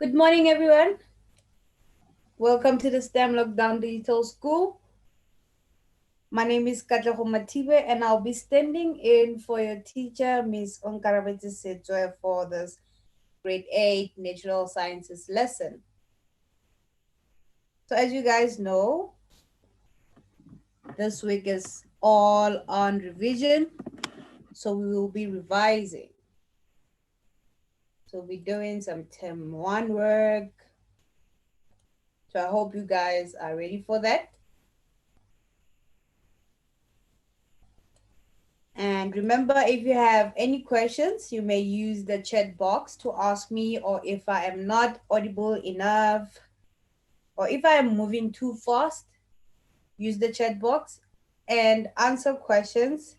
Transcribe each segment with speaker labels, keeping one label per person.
Speaker 1: Good morning, everyone. Welcome to the STEM Lockdown Digital School. My name is Katlaho Matibe, and I'll be standing in for your teacher, Ms. Onkarabete Setsoe, for this grade 8 natural sciences lesson. So as you guys know, this week is all on revision. So we will be revising. So we'll be doing some term 1 work. So I hope you guys are ready for that. And remember, if you have any questions, you may use the chat box to ask me, or if I am not audible enough, or if I am moving too fast, use the chat box and answer questions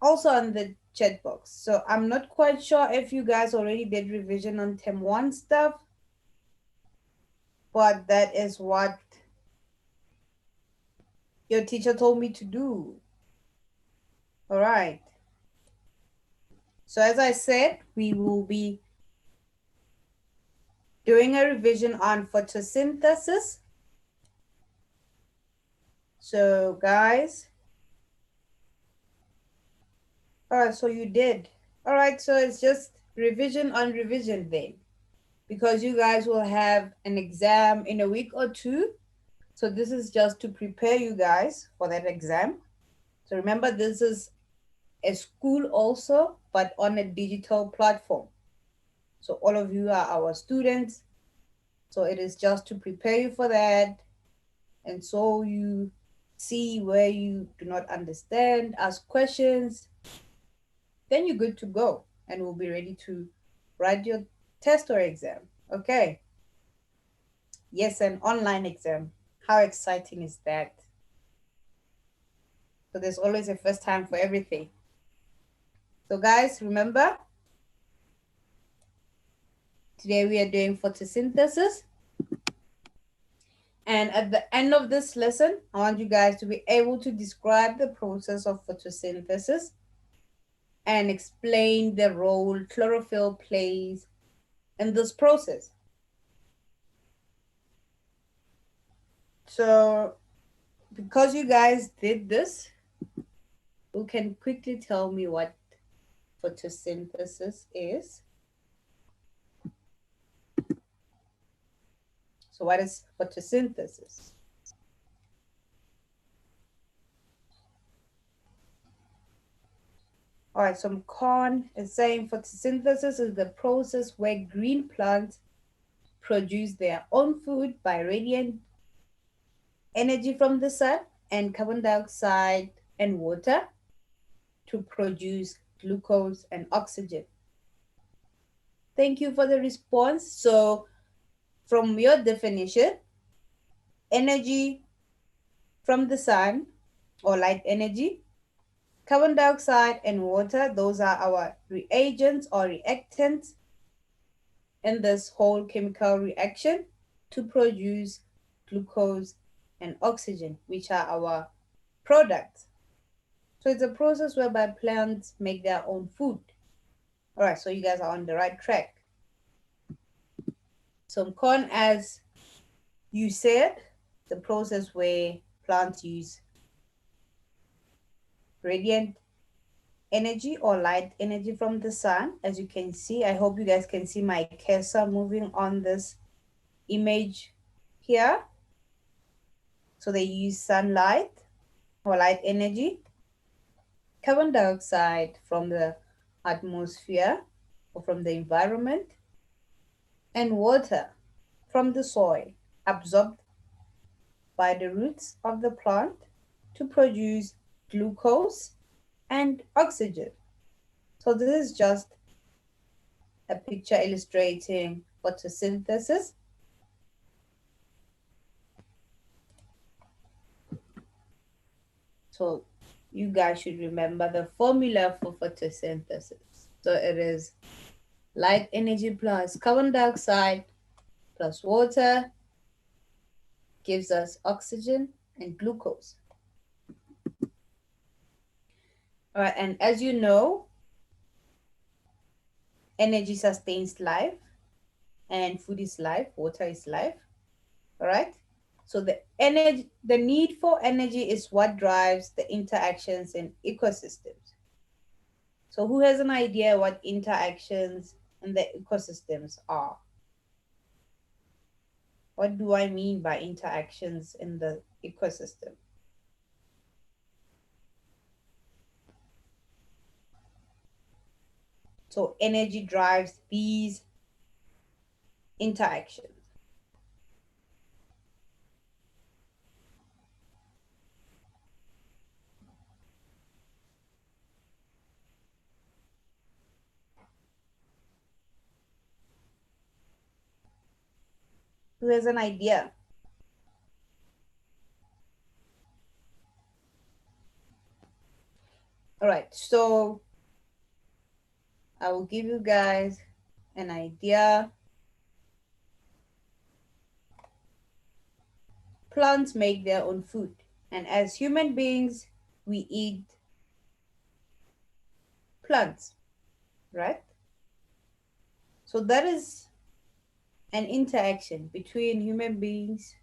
Speaker 1: also on the chat box. So I'm not quite sure if you guys already did revision on term 1 stuff, but that is what your teacher told me to do. All right. So as I said, we will be doing a revision on photosynthesis. So guys, all right, so you did. All right, so it's just revision on revision then, because you guys will have an exam in a week or two. So this is just to prepare you guys for that exam. So remember, this is a school also, but on a digital platform. So all of you are our students. So it is just to prepare you for that. And so you see where you do not understand, ask questions, then you're good to go and we'll be ready to write your test or exam. Okay. Yes, an online exam. How exciting is that? So there's always a first time for everything. So guys, remember, today we are doing photosynthesis. And at the end of this lesson, I want you guys to be able to describe the process of photosynthesis and explain the role chlorophyll plays in this process. So because you guys did this, who can quickly tell me what photosynthesis is? So what is photosynthesis? All right, so Corn is saying photosynthesis is the process where green plants produce their own food by radiant energy from the sun and carbon dioxide and water to produce glucose and oxygen. Thank you for the response. So from your definition, energy from the sun or light energy, carbon dioxide and water, those are our reagents or reactants in this whole chemical reaction to produce glucose and oxygen, which are our products. So it's a process whereby plants make their own food. All right, so you guys are on the right track. So corn, as you said, the process where plants use radiant energy or light energy from the sun. As you can see, I hope you guys can see my cursor moving on this image here. So they use sunlight or light energy, carbon dioxide from the atmosphere or from the environment, and water from the soil absorbed by the roots of the plant to produce glucose and oxygen. So this is just a picture illustrating photosynthesis. So you guys should remember the formula for photosynthesis. So it is light energy plus carbon dioxide plus water gives us oxygen and glucose. All right, and as you know, energy sustains life. and food is life, water is life. All right. So the need for energy is what drives the interactions in ecosystems. So who has an idea what interactions in the ecosystems are? What do I mean by interactions in the ecosystem? So energy drives these interactions. Who has an idea? All right, so I will give you guys an idea. Plants make their own food, and as human beings, we eat plants, right? So that is an interaction between human beings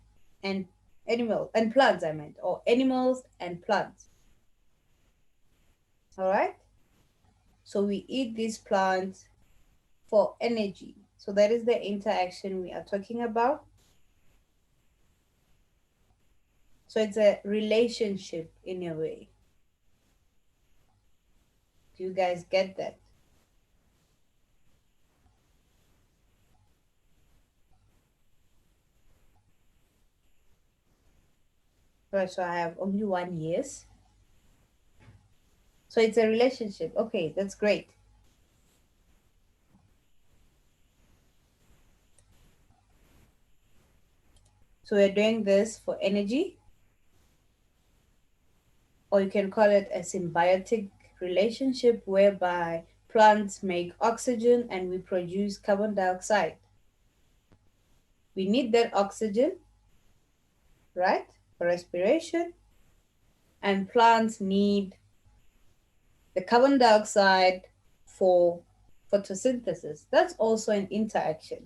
Speaker 1: and animals and plants, I meant, or animals and plants. All right? So we eat these plants for energy. So that is the interaction we are talking about. So it's a relationship in a way. Do you guys get that? Right, so I have only 1 years. So it's a relationship. Okay, that's great. So we're doing this for energy, or you can call it a symbiotic relationship whereby plants make oxygen and we produce carbon dioxide. We need that oxygen, right, for respiration, and plants need the carbon dioxide for photosynthesis. That's also an interaction.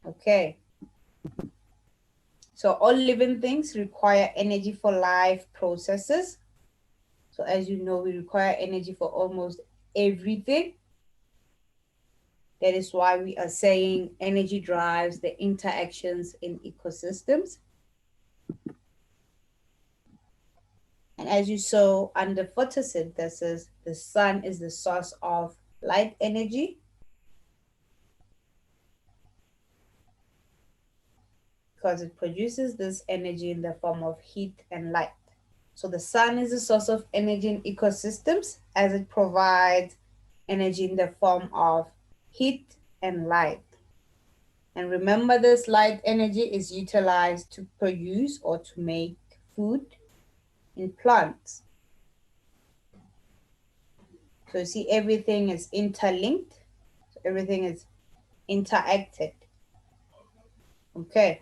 Speaker 1: Okay. So all living things require energy for life processes. So as you know, we require energy for almost everything. That is why we are saying energy drives the interactions in ecosystems. And as you saw under photosynthesis, the sun is the source of light energy because it produces this energy in the form of heat and light. So the sun is a source of energy in ecosystems as it provides energy in the form of heat and light. And remember, this light energy is utilized to produce or to make food in plants. So you see, everything is interlinked, so everything is interacted. Okay.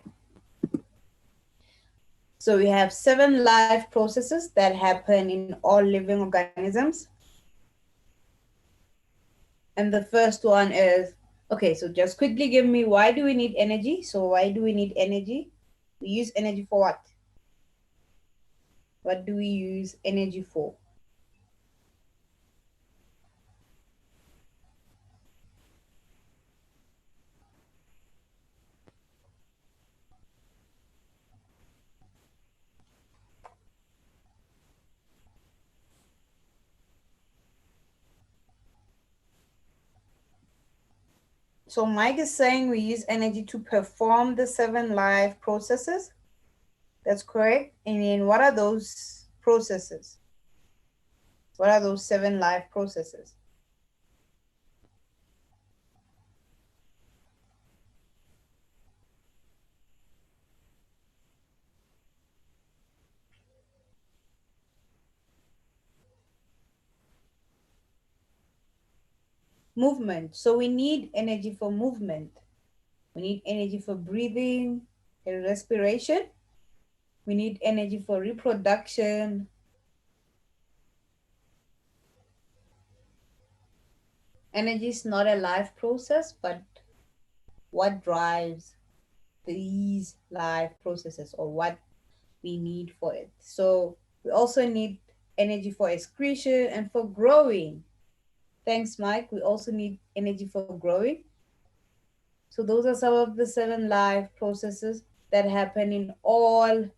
Speaker 1: So we have 7 life processes that happen in all living organisms. And the first one is, okay, so just quickly give me, why do we need energy? So why do we need energy? We use energy for what? What do we use energy for? So Mike is saying we use energy to perform the 7 life processes. That's correct. And then what are those processes? What are those 7 life processes? Movement. So we need energy for movement. We need energy for breathing and respiration. We need energy for reproduction. Energy is not a life process, but what drives these life processes or what we need for it. So we also need energy for excretion and for growing. Thanks, Mike. We also need energy for growing. So those are some of the seven life processes that happen in all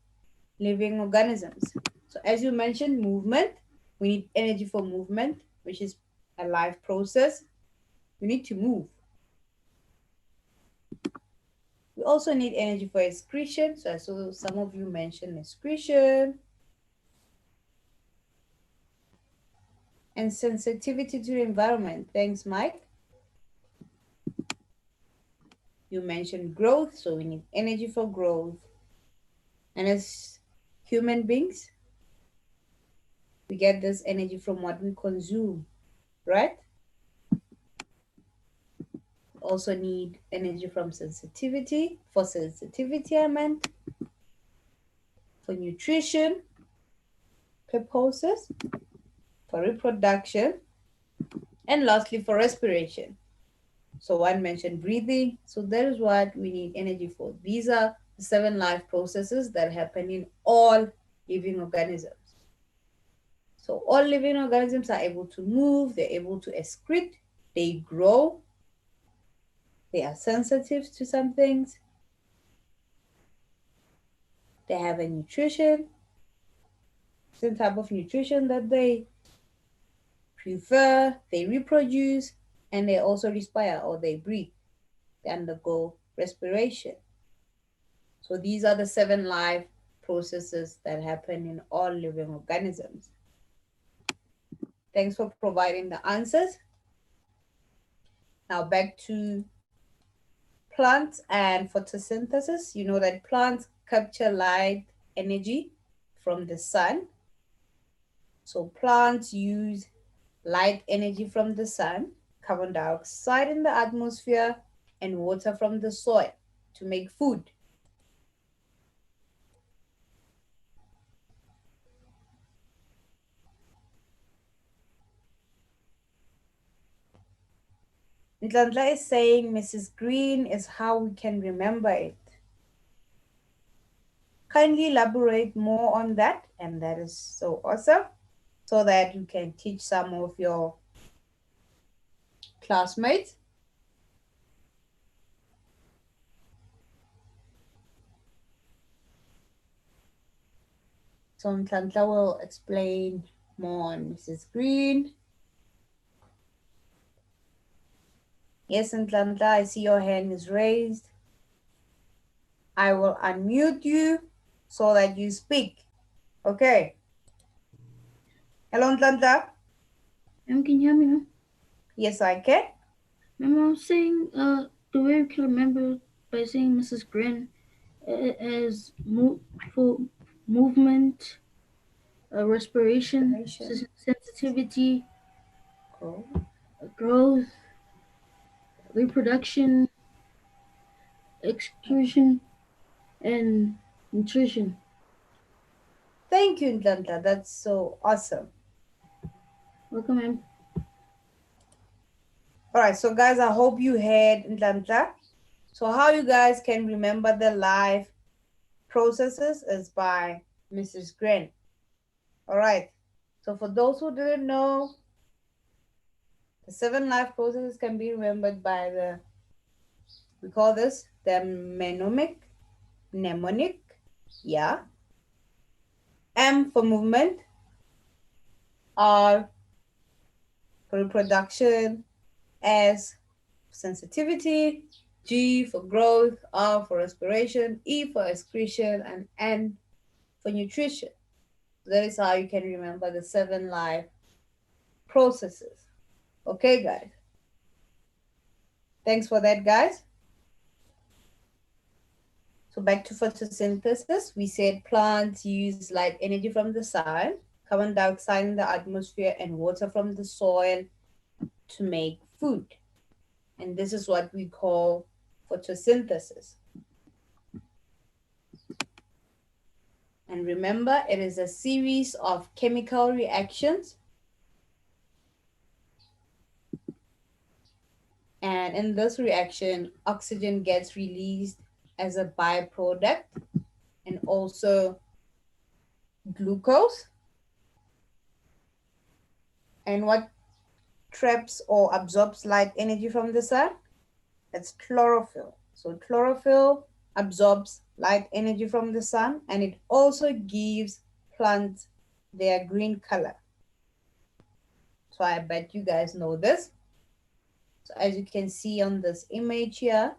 Speaker 1: living organisms. So as you mentioned, movement, we need energy for movement, which is a life process. We need to move. We also need energy for excretion. So I saw some of you mentioned excretion and sensitivity to the environment. Thanks, Mike. You mentioned growth, so we need energy for growth. And as human beings, we get this energy from what we consume, right? Also need energy from sensitivity. For sensitivity, I meant for nutrition purposes, for reproduction, and lastly for respiration. So one mentioned breathing. So that is what we need energy for. These are the seven life processes that happen in all living organisms. So all living organisms are able to move, they're able to excrete, they grow, they are sensitive to some things, they have a nutrition, some type of nutrition that they prefer, they reproduce, and they also respire or they breathe, they undergo respiration. So these are the seven life processes that happen in all living organisms. Thanks for providing the answers. Now back to plants and photosynthesis. You know that plants capture light energy from the sun. So plants use light energy from the sun, carbon dioxide in the atmosphere, and water from the soil to make food. Ndlandla is saying Mrs. Green is how we can remember it. Kindly elaborate more on that, and that is so awesome, so that you can teach some of your classmates. So Ndlandla will explain more on Mrs. Green. Yes, Ndlandla, I see your hand is raised. I will unmute you so that you speak. Okay. Hello, Ndlandla.
Speaker 2: Can you hear me, ma'am?
Speaker 1: Yes, I can.
Speaker 2: Ma'am, I was saying, the way we can remember by saying Mrs. Grin as for movement, respiration,
Speaker 1: Respiration.
Speaker 2: sensitivity,
Speaker 1: Cool.
Speaker 2: growth, reproduction, excretion, and nutrition.
Speaker 1: Thank you, Ndlandla. That's so awesome.
Speaker 2: Welcome, ma'am.
Speaker 1: All right, so guys, I hope you heard Ndlandla. So how you guys can remember the life processes is by Mrs. Gren. All right. So for those who didn't know, the seven life processes can be remembered by we call this the mnemonic, yeah. M for movement, R for reproduction, S for sensitivity, G for growth, R for respiration, E for excretion, and N for nutrition. That is how you can remember the seven life processes. Okay, guys. Thanks for that, guys. So back to photosynthesis, we said plants use light energy from the sun, carbon dioxide in the atmosphere, and water from the soil to make food. And this is what we call photosynthesis. And remember, it is a series of chemical reactions, and And in this reaction, oxygen gets released as a byproduct, and also glucose. And what traps or absorbs light energy from the sun? That's chlorophyll. So chlorophyll absorbs light energy from the sun, and it also gives plants their green color. So I bet you guys know this. So as you can see on this image here,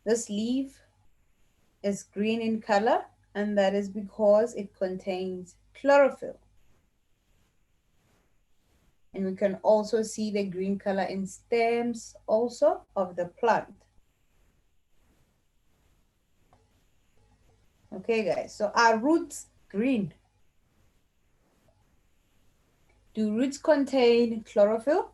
Speaker 1: this leaf is green in color, and that is because it contains chlorophyll. And we can also see the green color in stems also of the plant. Okay guys, so are roots green? Do roots contain chlorophyll?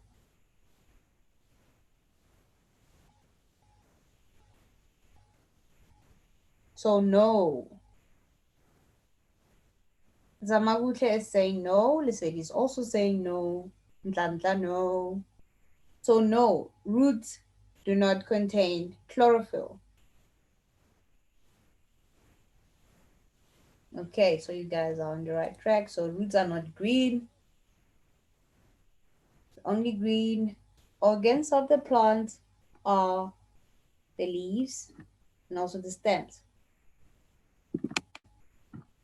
Speaker 1: So no. Zamagutle is saying no. Lesedi is also saying no. Ntla no. So no, roots do not contain chlorophyll. Okay, so you guys are on the right track. So roots are not green. The only green organs of the plant are the leaves and also the stems.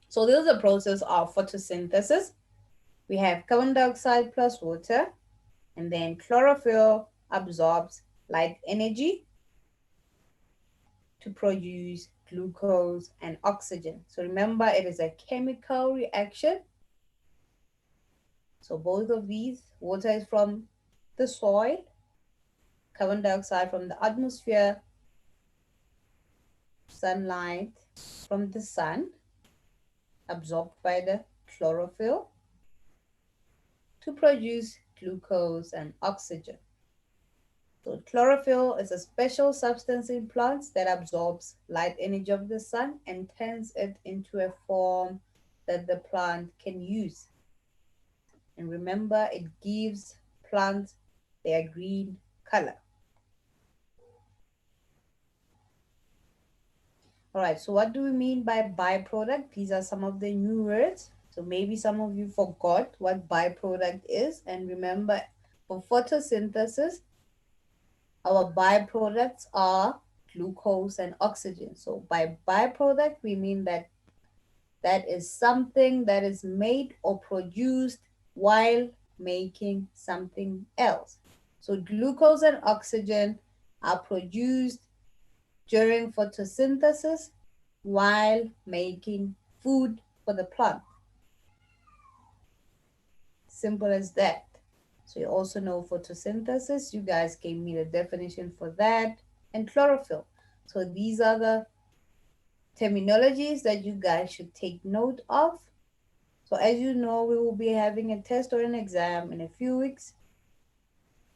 Speaker 1: So this is the process of photosynthesis. We have carbon dioxide plus water, and then chlorophyll absorbs light energy to produce glucose and oxygen. So remember, it is a chemical reaction. So both of these, water is from the soil, carbon dioxide from the atmosphere, sunlight from the sun, absorbed by the chlorophyll to produce glucose and oxygen. So chlorophyll is a special substance in plants that absorbs light energy of the sun and turns it into a form that the plant can use. And remember, it gives plants their green color. All right, so what do we mean by byproduct? These are some of the new words. So maybe some of you forgot what byproduct is. And remember, for photosynthesis, our byproducts are glucose and oxygen. So by byproduct, we mean that that is something that is made or produced while making something else. So glucose and oxygen are produced during photosynthesis while making food for the plant. Simple as that. So you also know photosynthesis. You guys gave me the definition for that. And chlorophyll. So these are the terminologies that you guys should take note of. So as you know, we will be having a test or an exam in a few weeks.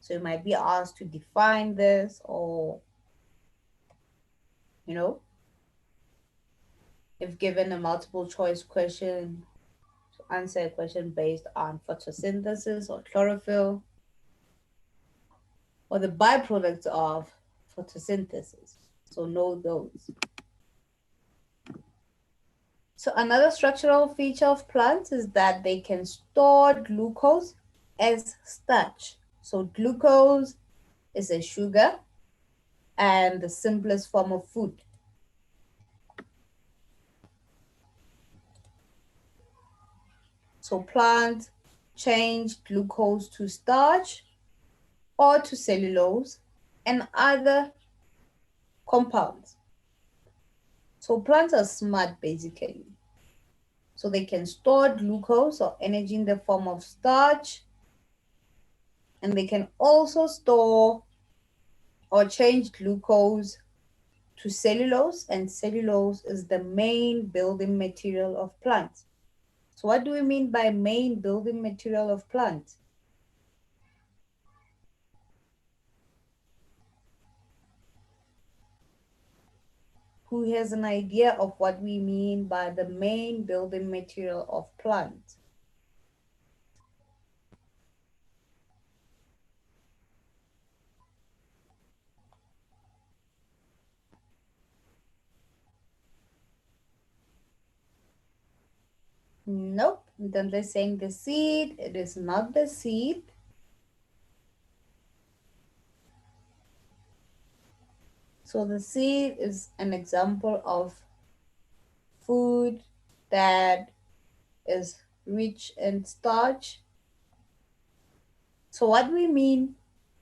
Speaker 1: So you might be asked to define this, or, you know, if given a multiple choice question, to answer a question based on photosynthesis or chlorophyll or the byproducts of photosynthesis. So know those. So another structural feature of plants is that they can store glucose as starch. So glucose is a sugar and the simplest form of food. So plants change glucose to starch or to cellulose and other compounds. So plants are smart basically. So they can store glucose or energy in the form of starch, and they can also store or change glucose to cellulose, and cellulose is the main building material of plants. So what do we mean by main building material of plants? Who has an idea of what we mean by the main building material of plants? Nope. Then they're saying the seed. It is not the seed. So the seed is an example of food that is rich in starch. So what we mean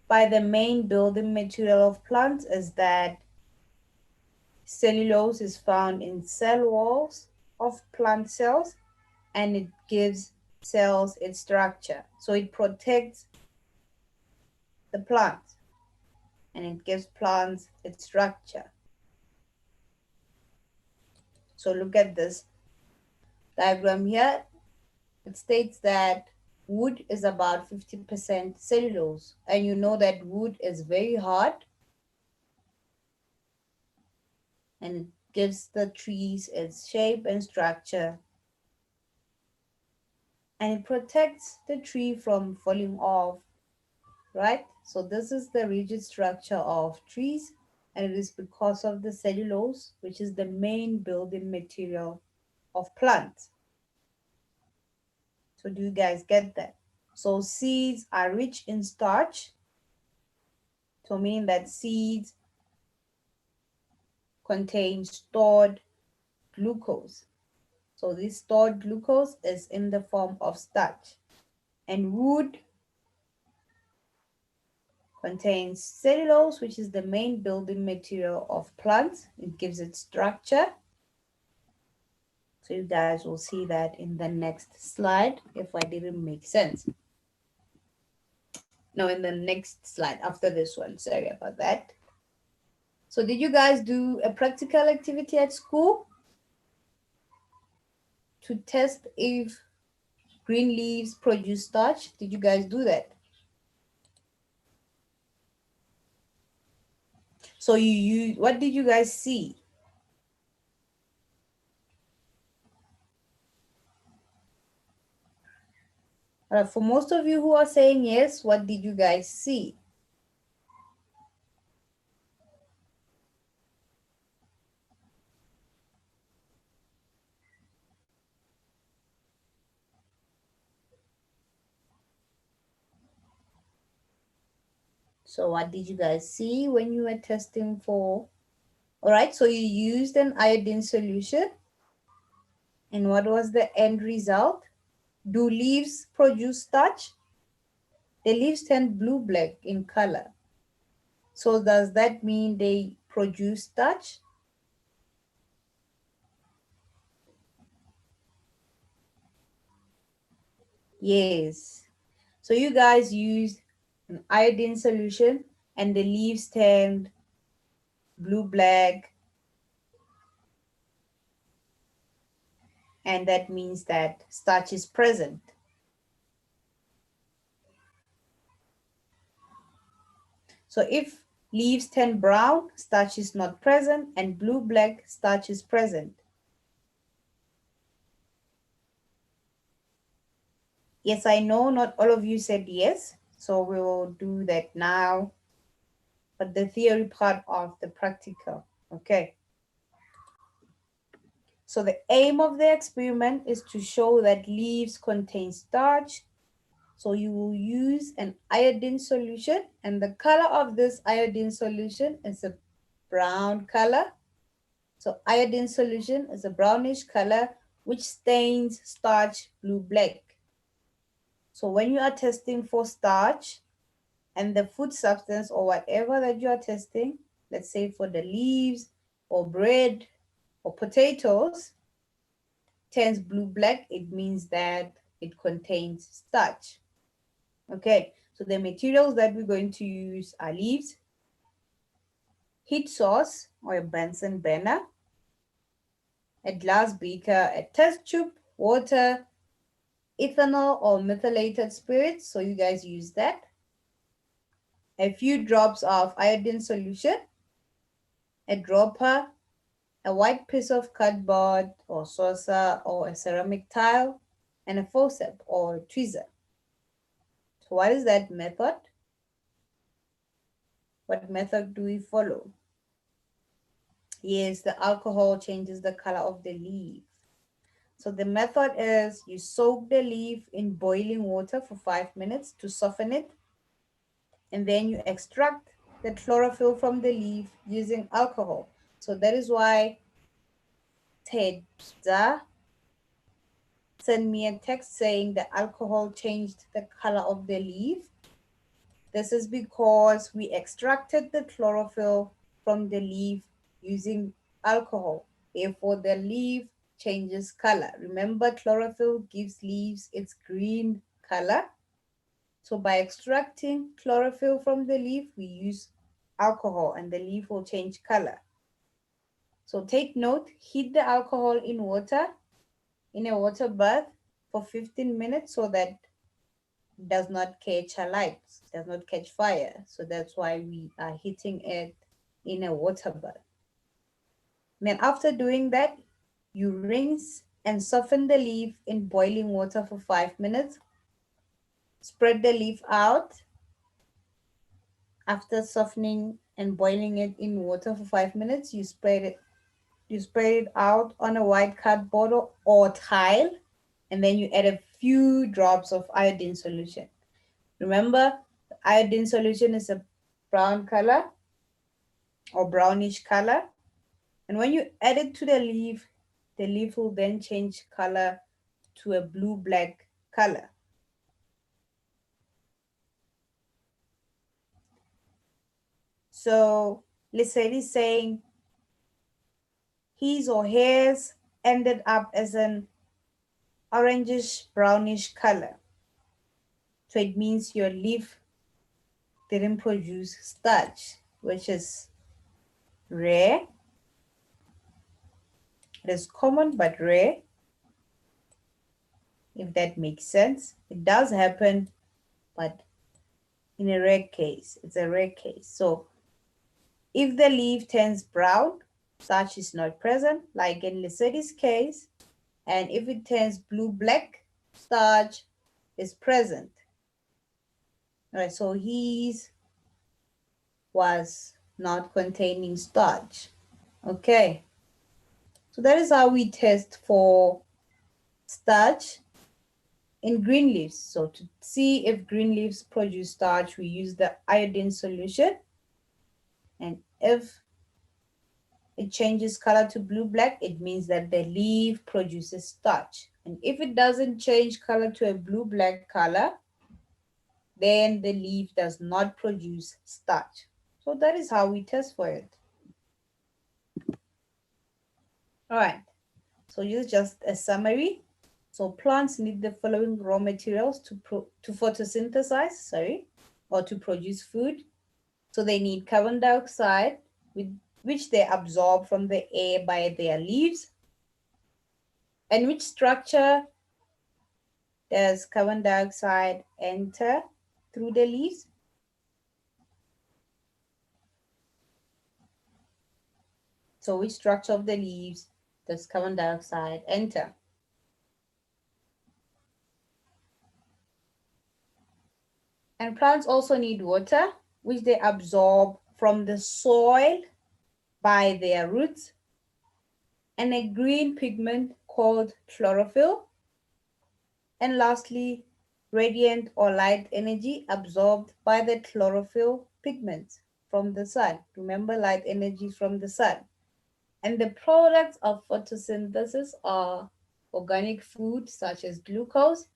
Speaker 1: by the main building material of plants is that cellulose is found in cell walls of plant cells, and it gives cells its structure. So it protects the plant and it gives plants its structure. So look at this diagram here. It states that wood is about 50% cellulose, and you know that wood is very hard and it gives the trees its shape and structure, and it protects the tree from falling off, right? So this is the rigid structure of trees, and it is because of the cellulose, which is the main building material of plants. So do you guys get that? So seeds are rich in starch, so meaning that seeds contain stored glucose. So this stored glucose is in the form of starch. And wood contains cellulose, which is the main building material of plants. It gives it structure. So you guys will see that in the next slide if I didn't make sense. No, in the next slide after this one. Sorry about that. So did you guys do a practical activity at school to test if green leaves produce starch? Did you guys do that? So what did you guys see? For most of you who are saying yes, what did you guys see? So what did you guys see when you were testing for? All right, so you used an iodine solution. And what was the end result? Do leaves produce starch? The leaves turn blue-black in color. So does that mean they produce starch? Yes. So you guys used an iodine solution and the leaves turned blue-black, and that means that starch is present. So if leaves turn brown, starch is not present, and blue-black, starch is present. Yes, I know not all of you said yes, so we will do that now, but the theory part of the practical, okay? So the aim of the experiment is to show that leaves contain starch. So you will use an iodine solution, and the color of this iodine solution is a brown color. So iodine solution is a brownish color which stains starch blue-black. So when you are testing for starch and the food substance or whatever that you are testing, let's say for the leaves or bread or potatoes, turns blue-black, it means that it contains starch. Okay, so the materials that we're going to use are leaves, heat source or a Bunsen burner, a glass beaker, a test tube, water, ethanol or methylated spirits, so you guys use that, a few drops of iodine solution, a dropper, a white piece of cardboard or saucer or a ceramic tile, and a forceps or tweezer. So what is that method? What method do we follow? Yes, the alcohol changes the color of the leaf. So the method is you soak the leaf in boiling water for 5 minutes to soften it, and then you extract the chlorophyll from the leaf using alcohol. So that is why Tedza sent me a text saying the alcohol changed the color of the leaf. This is because we extracted the chlorophyll from the leaf using alcohol. Therefore, the leaf changes color. Remember, chlorophyll gives leaves its green color. So by extracting chlorophyll from the leaf, we use alcohol and the leaf will change color. So take note, heat the alcohol in water, in a water bath for 15 minutes so that does not catch alight, does not catch fire. So that's why we are heating it in a water bath. Then after doing that, you rinse and soften the leaf in boiling water for 5 minutes. Spread the leaf out after softening and boiling it in water for 5 minutes. You spread it out on a white cardboard or tile, and then you add a few drops of iodine solution. Remember, the iodine solution is a brown color or brownish color. And when you add it to the leaf will then change color to a blue-black color. So Lisette is saying his or hers ended up as an orangish brownish color. So it means your leaf didn't produce starch, which is rare. It is common but rare, if that makes sense. It does happen, but in a rare case. It's a rare case. So if the leaf turns brown, starch is not present, like in Lisetti's case. And if it turns blue-black, starch is present. All right, so his was not containing starch. Okay, so that is how we test for starch in green leaves. So to see if green leaves produce starch, we use the iodine solution. And if it changes color to blue-black, it means that the leaf produces starch. And if it doesn't change color to a blue-black color, then the leaf does not produce starch. So that is how we test for it. All right, so here's just a summary. So plants need the following raw materials to photosynthesize, or to produce food. So they need carbon dioxide, which they absorb from the air by their leaves. And which structure does carbon dioxide enter through the leaves? So which structure of the leaves does carbon dioxide enter? And plants also need water, which they absorb from the soil by their roots, and a green pigment called chlorophyll. And lastly, radiant or light energy absorbed by the chlorophyll pigment from the sun. Remember, light energy from the sun. And the products of photosynthesis are organic food such as glucose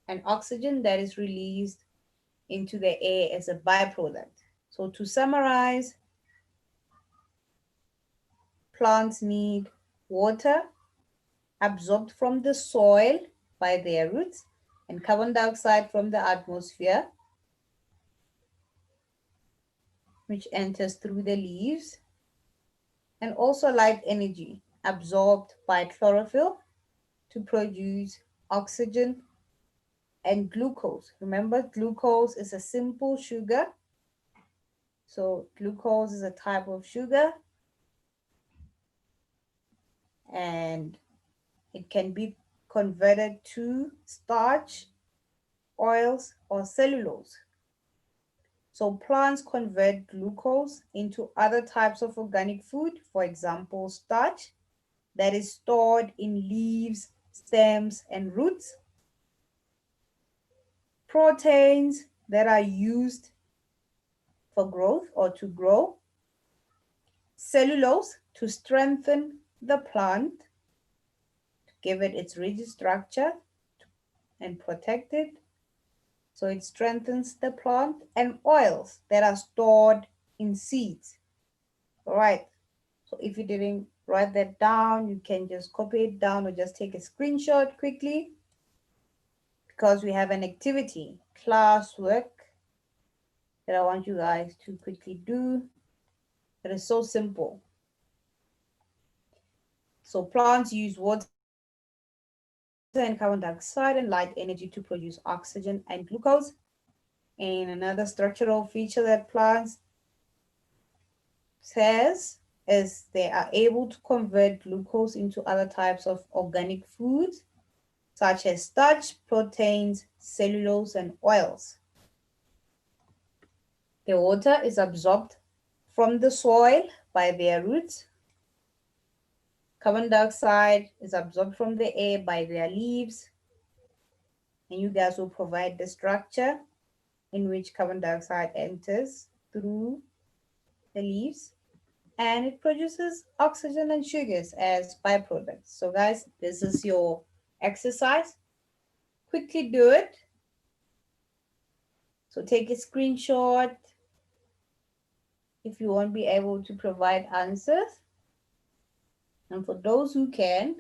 Speaker 1: and oxygen that is released into the air as a byproduct. So to summarize, plants need water absorbed from the soil by their roots and carbon dioxide from the atmosphere, which enters through the leaves, and also light energy absorbed by chlorophyll to produce oxygen and glucose. Remember, glucose is a simple sugar. So glucose is a type of sugar and it can be converted to starch, oils, or cellulose. So plants convert glucose into other types of organic food, for example, starch that is stored in leaves, stems, and roots. Proteins that are used for growth or to grow. Cellulose to strengthen the plant, to give it its rigid structure and protect it so it strengthens the plant. And oils that are stored in seeds. All right. So if you didn't write that down, you can just copy it down or just take a screenshot quickly, because we have an activity, classwork, that I want you guys to quickly do. It is so simple. So plants use water and carbon dioxide and light energy to produce oxygen and glucose. And another structural feature that plants says is they are able to convert glucose into other types of organic foods, such as starch, proteins, cellulose, and oils. The water is absorbed from the soil by their roots. Carbon dioxide is absorbed from the air by their leaves. And you guys will provide the structure in which carbon dioxide enters through the leaves, and it produces oxygen and sugars as byproducts. So guys, this is your exercise. Quickly do it. So take a screenshot if you won't be able to provide answers. And for those who can,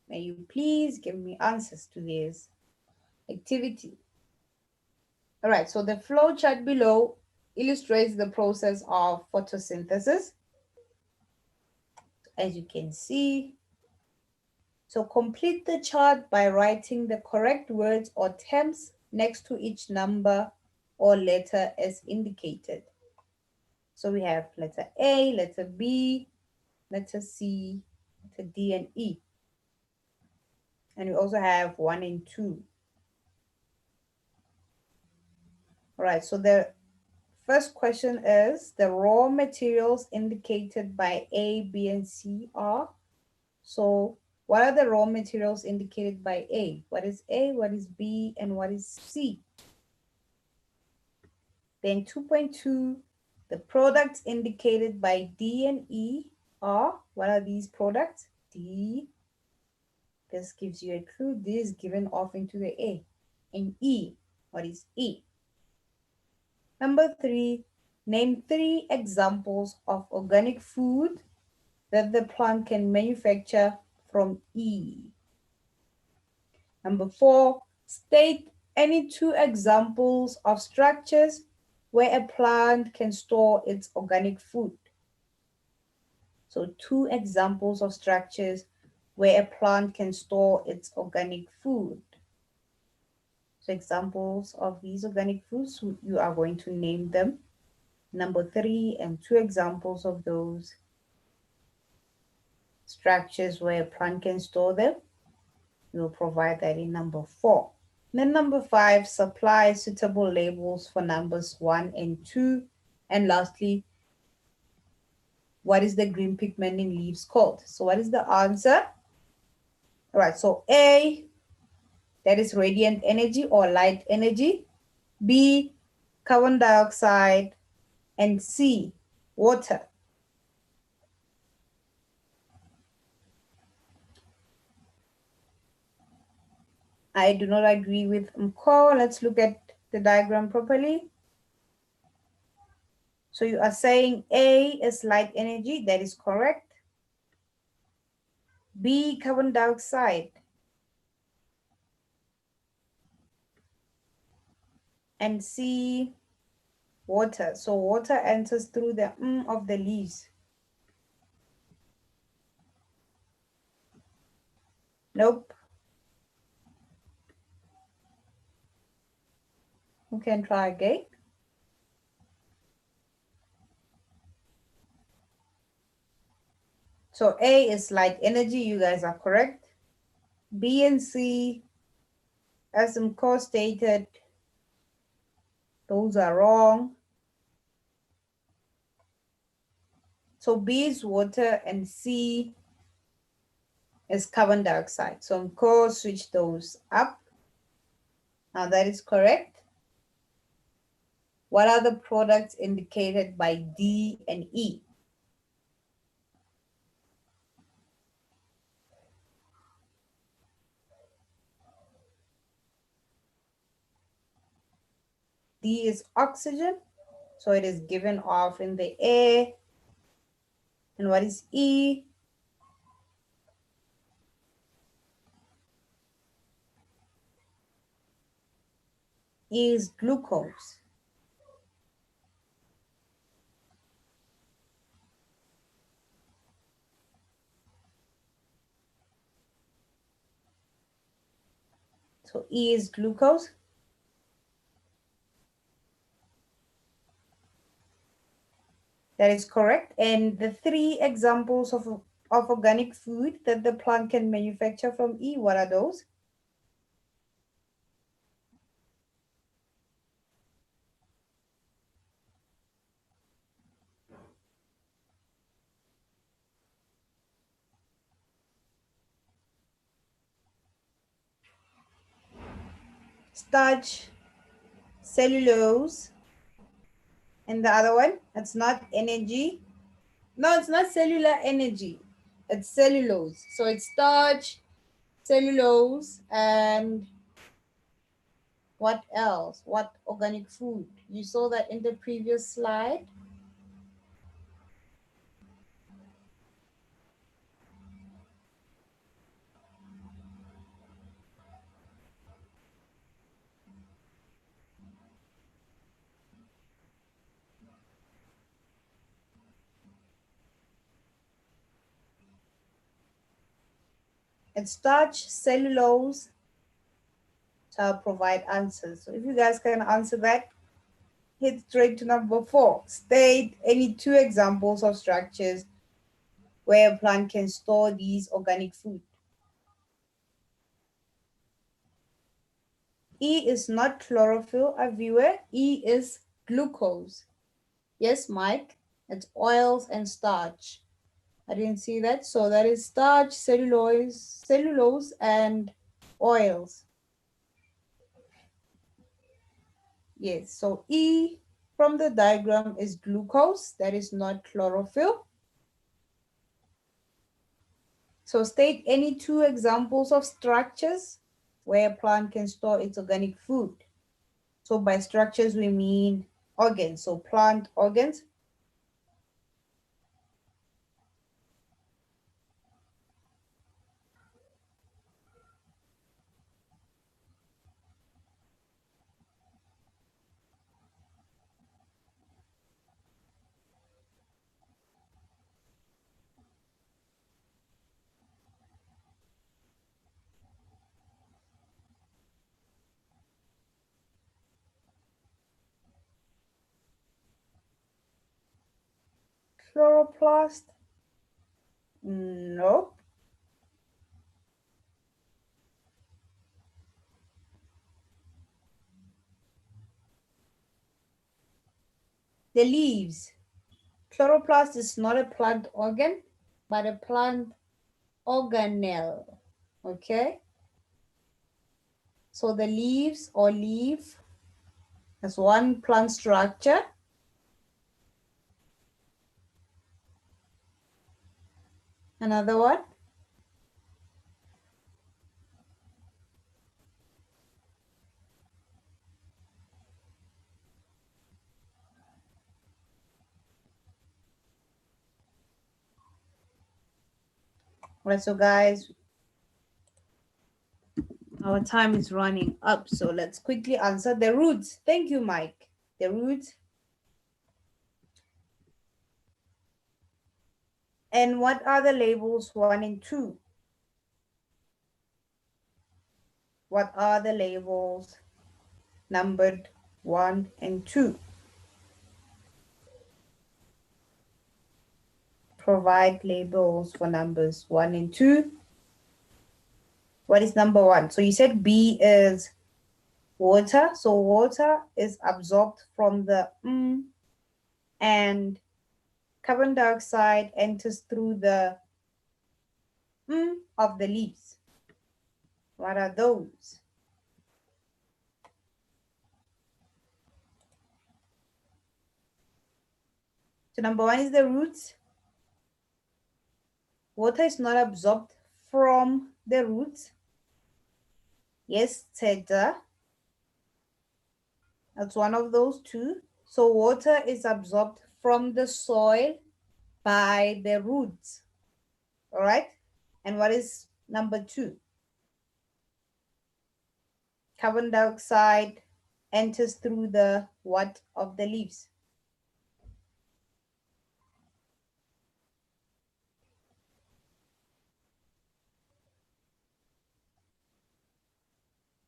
Speaker 1: may you please give me answers to this activity. All right, so the flow chart below illustrates the process of photosynthesis. As you can see, so complete the chart by writing the correct words or terms next to each number or letter as indicated. So we have letter A, letter B, letter C, letter D, and E. And we also have 1 and 2. All right, so the first question is the raw materials indicated by A, B, and C are. So what are the raw materials indicated by A? What is A, what is B, and what is C? Then 2.2, the products indicated by D and E are, what are these products? D, this gives you a clue, D is given off into the A. And E, what is E? Number 3, name 3 examples of organic food that the plant can manufacture from E. Number 4, state any 2 examples of structures where a plant can store its organic food. So 2 examples of structures where a plant can store its organic food. So examples of these organic foods, you are going to name them. Number 3, and 2 examples of those structures where a plant can store them. We'll provide that in number 4. Then number 5, supply suitable labels for numbers 1 and 2. And lastly, what is the green pigment in leaves called? So what is the answer? All right, so A, that is radiant energy or light energy. B, carbon dioxide. And C, water. I do not agree with Mko. Let's look at the diagram properly. So you are saying A is light energy. That is correct. B, carbon dioxide. And C, water. So water enters through the of the leaves. Nope. You can try again. So A is light energy. You guys are correct. B and C, as Mko stated, those are wrong. So B is water and C is carbon dioxide. So go switch those up. Now that is correct. What are the products indicated by D and E? D is oxygen, so it is given off in the air. And what is E? E is glucose. So E is glucose. That is correct. And the three examples of organic food that the plant can manufacture from E, what are those? Starch, cellulose, and the other one, it's not energy. No, it's not cellular energy. It's cellulose. So it's starch, cellulose, and what else? What organic food? You saw that in the previous slide. It's starch, cellulose. So I'll provide answers. So if you guys can answer that, hit straight to number 4. State any 2 examples of structures where a plant can store these organic food. E is not chlorophyll, a viewer. E is glucose. Yes, Mike, it's oils and starch. I didn't see that. So that is starch, cellulose, and oils. Yes, so E from the diagram is glucose. That is not chlorophyll. So state any 2 examples of structures where a plant can store its organic food. So by structures, we mean organs. So plant organs. Chloroplast. Nope. The leaves. Chloroplast is not a plant organ, but a plant organelle. Okay? So the leaves or leaf is one plant structure. Another one. All right, so guys, our time is running up. So let's quickly answer the roots. Thank you, Mike. The roots. And what are the labels 1 and 2? What are the labels numbered 1 and 2? Provide labels for numbers 1 and 2. What is number 1? So you said B is water. So water is absorbed from the and carbon dioxide enters through the of the leaves. What are those? So number one is the roots. Water is not absorbed from the roots. Yes, Teda. That's one of those two. So water is absorbed from the soil by the roots. All right. And what is number two? Carbon dioxide enters through the what of the leaves?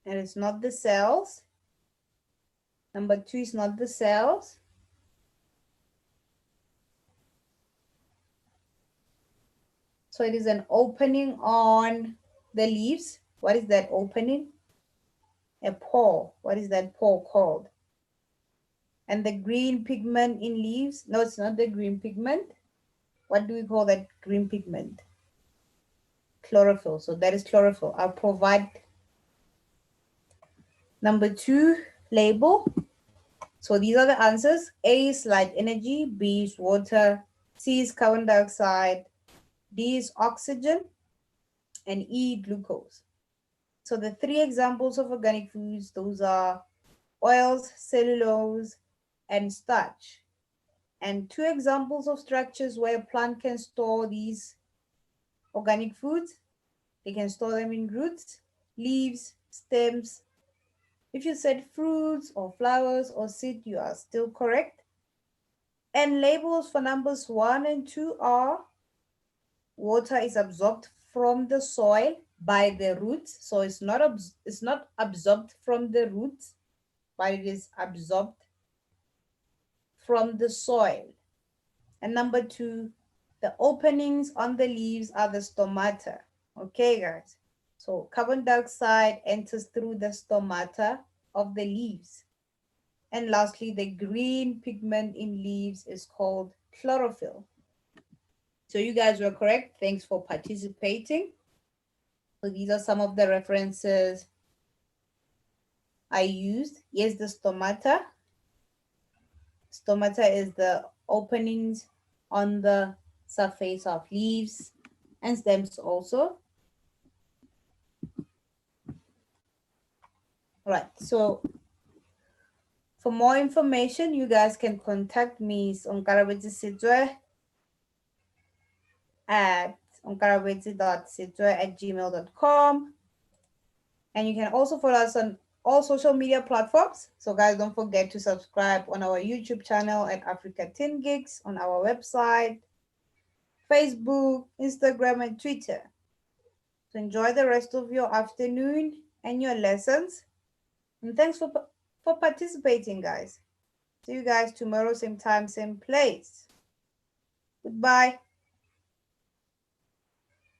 Speaker 1: And it's not the cells. Number two is not the cells. So it is an opening on the leaves. What is that opening? A pore. What is that pore called? And the green pigment in leaves? No, it's not the green pigment. What do we call that green pigment? Chlorophyll. So that is chlorophyll. I'll provide number two label. So these are the answers. A is light energy, B is water, C is carbon dioxide, D is oxygen, and E glucose. So the three examples of organic foods, those are oils, cellulose, and starch. And two examples of structures where a plant can store these organic foods. They can store them in roots, leaves, stems. If you said fruits or flowers or seed, you are still correct. And labels for numbers one and two are water is absorbed from the soil by the roots. So it's not absorbed from the roots, but it is absorbed from the soil. And number two, the openings on the leaves are the stomata. Okay, guys. So carbon dioxide enters through the stomata of the leaves. And lastly, the green pigment in leaves is called chlorophyll. So you guys were correct. Thanks for participating. So these are some of the references I used. Yes, the stomata. Stomata is the openings on the surface of leaves and stems also. Right. So for more information, you guys can contact me on Sitwe at onkarabetse.sitwe@gmail.com. And you can also follow us on all social media platforms. So guys, don't forget to subscribe on our YouTube channel at Africa Tin Gigs, on our website, Facebook, Instagram, and Twitter. So enjoy the rest of your afternoon and your lessons. And thanks for participating, guys. See you guys tomorrow, same time, same place. Goodbye.